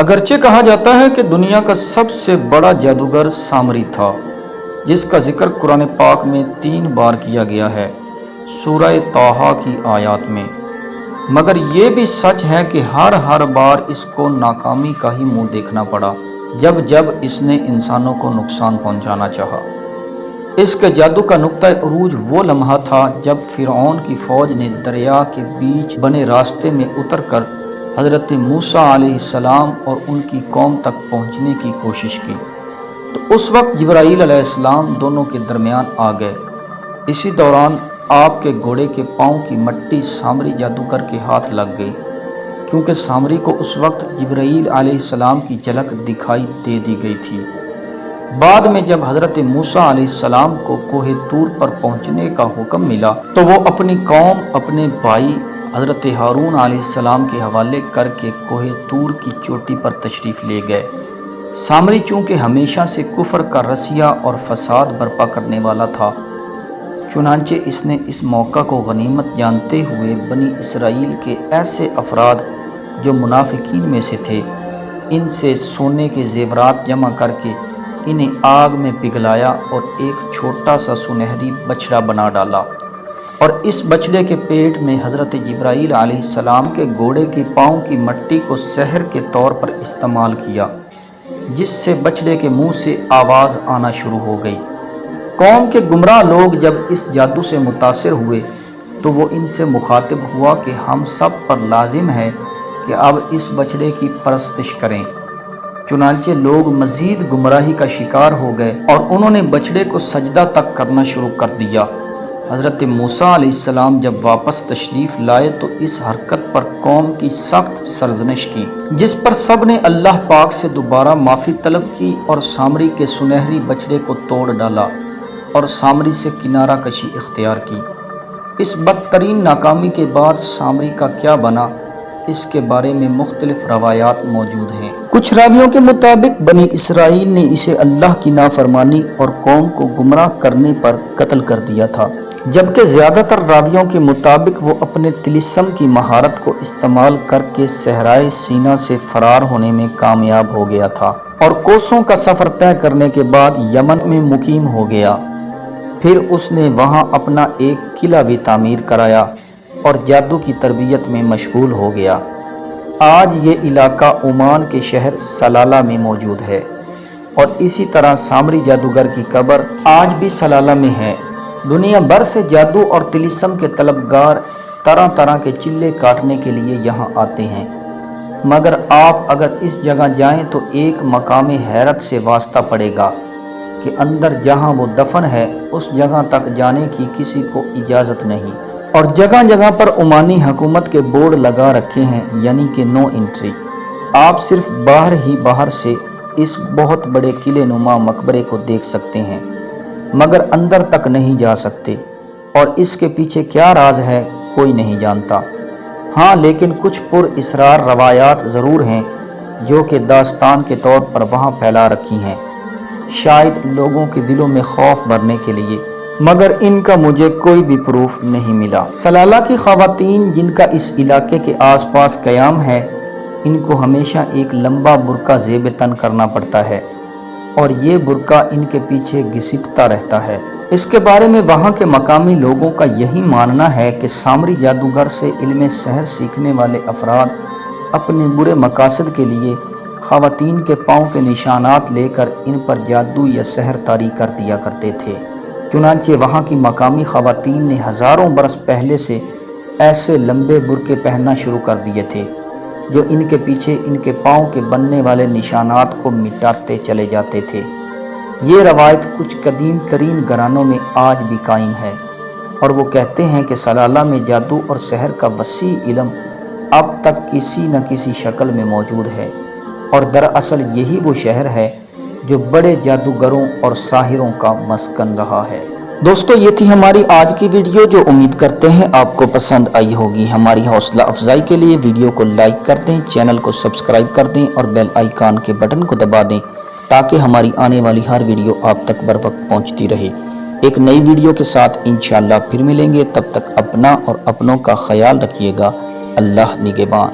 اگرچہ کہا جاتا ہے کہ دنیا کا سب سے بڑا جادوگر سامری تھا، جس کا ذکر قرآن پاک میں 3 بار کیا گیا ہے سورہ طٰہٰ کی آیات میں، مگر یہ بھی سچ ہے کہ ہر بار اس کو ناکامی کا ہی منہ دیکھنا پڑا جب اس نے انسانوں کو نقصان پہنچانا چاہا۔ اس کے جادو کا نقطہ عروج وہ لمحہ تھا جب فرعون کی فوج نے دریا کے بیچ بنے راستے میں اتر کر حضرت موسیٰ علیہ السلام اور ان کی قوم تک پہنچنے کی کوشش کی، تو اس وقت جبرائیل علیہ السلام دونوں کے درمیان آ گئے۔ اسی دوران آپ کے گھوڑے کے پاؤں کی مٹی سامری جادوگر کے ہاتھ لگ گئی، کیونکہ سامری کو اس وقت جبرائیل علیہ السلام کی جھلک دکھائی دے دی گئی تھی۔ بعد میں جب حضرت موسیٰ علیہ السلام کو کوہ طور پر پہنچنے کا حکم ملا تو وہ اپنی قوم، اپنے بھائی حضرت ہارون علیہ السلام کے حوالے کر کے کوہ طور کی چوٹی پر تشریف لے گئے۔ سامری چونکہ ہمیشہ سے کفر کا رسیہ اور فساد برپا کرنے والا تھا، چنانچہ اس نے اس موقع کو غنیمت جانتے ہوئے بنی اسرائیل کے ایسے افراد جو منافقین میں سے تھے، ان سے سونے کے زیورات جمع کر کے انہیں آگ میں پگھلایا اور ایک چھوٹا سا سنہری بچڑا بنا ڈالا، اور اس بچڑے کے پیٹ میں حضرت جبرائیل علیہ السلام کے گھوڑے کے پاؤں کی مٹی کو سحر کے طور پر استعمال کیا، جس سے بچڑے کے منہ سے آواز آنا شروع ہو گئی۔ قوم کے گمراہ لوگ جب اس جادو سے متاثر ہوئے تو وہ ان سے مخاطب ہوا کہ ہم سب پر لازم ہے کہ اب اس بچڑے کی پرستش کریں۔ چنانچہ لوگ مزید گمراہی کا شکار ہو گئے اور انہوں نے بچڑے کو سجدہ تک کرنا شروع کر دیا۔ حضرت موسیٰ علیہ السلام جب واپس تشریف لائے تو اس حرکت پر قوم کی سخت سرزنش کی، جس پر سب نے اللہ پاک سے دوبارہ معافی طلب کی اور سامری کے سنہری بچڑے کو توڑ ڈالا اور سامری سے کنارہ کشی اختیار کی۔ اس بدترین ناکامی کے بعد سامری کا کیا بنا، اس کے بارے میں مختلف روایات موجود ہیں۔ کچھ راویوں کے مطابق بنی اسرائیل نے اسے اللہ کی نافرمانی اور قوم کو گمراہ کرنے پر قتل کر دیا تھا، جبکہ زیادہ تر راویوں کے مطابق وہ اپنے طلسم کی مہارت کو استعمال کر کے صحرائے سینا سے فرار ہونے میں کامیاب ہو گیا تھا اور کوسوں کا سفر طے کرنے کے بعد یمن میں مقیم ہو گیا۔ پھر اس نے وہاں اپنا ایک قلعہ بھی تعمیر کرایا اور جادو کی تربیت میں مشغول ہو گیا۔ آج یہ علاقہ عمان کے شہر سلالہ میں موجود ہے، اور اسی طرح سامری جادوگر کی قبر آج بھی سلالہ میں ہے۔ دنیا بھر سے جادو اور طلسم کے طلبگار طرح کے چلے کاٹنے کے لیے یہاں آتے ہیں، مگر آپ اگر اس جگہ جائیں تو ایک مقام حیرت سے واسطہ پڑے گا کہ اندر جہاں وہ دفن ہے اس جگہ تک جانے کی کسی کو اجازت نہیں، اور جگہ پر عمانی حکومت کے بورڈ لگا رکھے ہیں، یعنی کہ نو انٹری۔ آپ صرف باہر سے اس بہت بڑے قلعے نما مقبرے کو دیکھ سکتے ہیں، مگر اندر تک نہیں جا سکتے، اور اس کے پیچھے کیا راز ہے کوئی نہیں جانتا۔ ہاں، لیکن کچھ پر اسرار روایات ضرور ہیں جو کہ داستان کے طور پر وہاں پھیلا رکھی ہیں، شاید لوگوں کے دلوں میں خوف بھرنے کے لیے، مگر ان کا مجھے کوئی بھی پروف نہیں ملا۔ سلالہ کی خواتین جن کا اس علاقے کے آس پاس قیام ہے، ان کو ہمیشہ ایک لمبا برقع زیب تن کرنا پڑتا ہے، اور یہ برقع ان کے پیچھے گھسیٹتا رہتا ہے۔ اس کے بارے میں وہاں کے مقامی لوگوں کا یہی ماننا ہے کہ سامری جادوگر سے علم سحر سیکھنے والے افراد اپنے برے مقاصد کے لیے خواتین کے پاؤں کے نشانات لے کر ان پر جادو یا سحر طاری کر دیا کرتے تھے۔ چنانچہ وہاں کی مقامی خواتین نے ہزاروں برس پہلے سے ایسے لمبے برقعے پہننا شروع کر دیے تھے جو ان کے پیچھے ان کے پاؤں کے بننے والے نشانات کو مٹاتے چلے جاتے تھے۔ یہ روایت کچھ قدیم ترین گھرانوں میں آج بھی قائم ہے، اور وہ کہتے ہیں کہ سلالہ میں جادو اور سحر کا وسیع علم اب تک کسی نہ کسی شکل میں موجود ہے، اور دراصل یہی وہ شہر ہے جو بڑے جادوگروں اور ساحروں کا مسکن رہا ہے۔ دوستو، یہ تھی ہماری آج کی ویڈیو، جو امید کرتے ہیں آپ کو پسند آئی ہوگی۔ ہماری حوصلہ افزائی کے لیے ویڈیو کو لائک کر دیں، چینل کو سبسکرائب کر دیں اور بیل آئیکن کے بٹن کو دبا دیں تاکہ ہماری آنے والی ہر ویڈیو آپ تک بر وقت پہنچتی رہے۔ ایک نئی ویڈیو کے ساتھ انشاءاللہ پھر ملیں گے، تب تک اپنا اور اپنوں کا خیال رکھیے گا۔ اللہ نگہبان۔